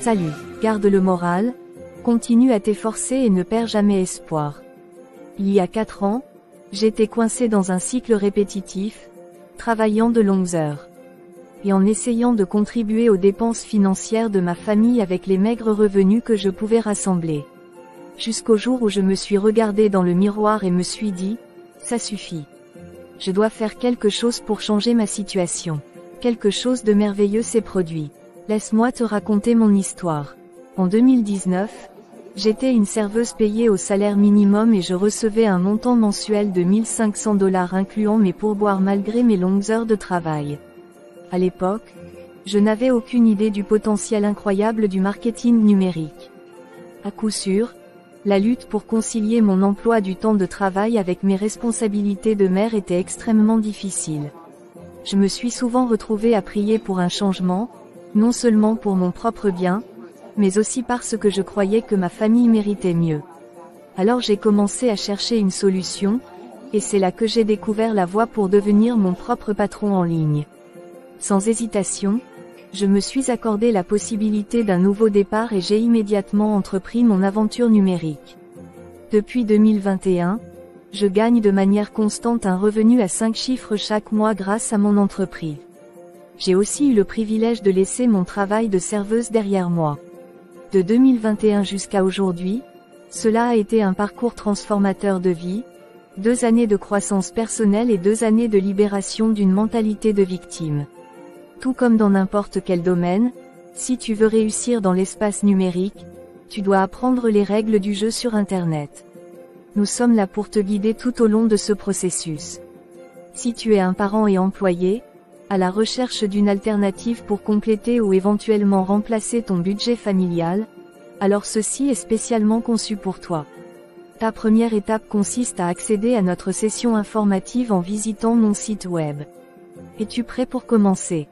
Salut, garde le moral, continue à t'efforcer et ne perds jamais espoir. Il y a 4 ans, j'étais coincé dans un cycle répétitif, travaillant de longues heures. Et en essayant de contribuer aux dépenses financières de ma famille avec les maigres revenus que je pouvais rassembler. Jusqu'au jour où je me suis regardé dans le miroir et me suis dit, ça suffit. Je dois faire quelque chose pour changer ma situation. Quelque chose de merveilleux s'est produit. Laisse-moi te raconter mon histoire. En 2019, j'étais une serveuse payée au salaire minimum et je recevais un montant mensuel de 1 500 $ incluant mes pourboires malgré mes longues heures de travail. À l'époque, je n'avais aucune idée du potentiel incroyable du marketing numérique. À coup sûr, la lutte pour concilier mon emploi du temps de travail avec mes responsabilités de mère était extrêmement difficile. Je me suis souvent retrouvée à prier pour un changement, non seulement pour mon propre bien, mais aussi parce que je croyais que ma famille méritait mieux. Alors j'ai commencé à chercher une solution, et c'est là que j'ai découvert la voie pour devenir mon propre patron en ligne. Sans hésitation, je me suis accordé la possibilité d'un nouveau départ et j'ai immédiatement entrepris mon aventure numérique. Depuis 2021, je gagne de manière constante un revenu à 5 chiffres chaque mois grâce à mon entreprise. J'ai aussi eu le privilège de laisser mon travail de serveuse derrière moi. De 2021 jusqu'à aujourd'hui, cela a été un parcours transformateur de vie, 2 années de croissance personnelle et 2 années de libération d'une mentalité de victime. Tout comme dans n'importe quel domaine, si tu veux réussir dans l'espace numérique, tu dois apprendre les règles du jeu sur Internet. Nous sommes là pour te guider tout au long de ce processus. Si tu es un parent et employé, à la recherche d'une alternative pour compléter ou éventuellement remplacer ton budget familial, alors ceci est spécialement conçu pour toi. Ta première étape consiste à accéder à notre session informative en visitant mon site web. Es-tu prêt pour commencer ?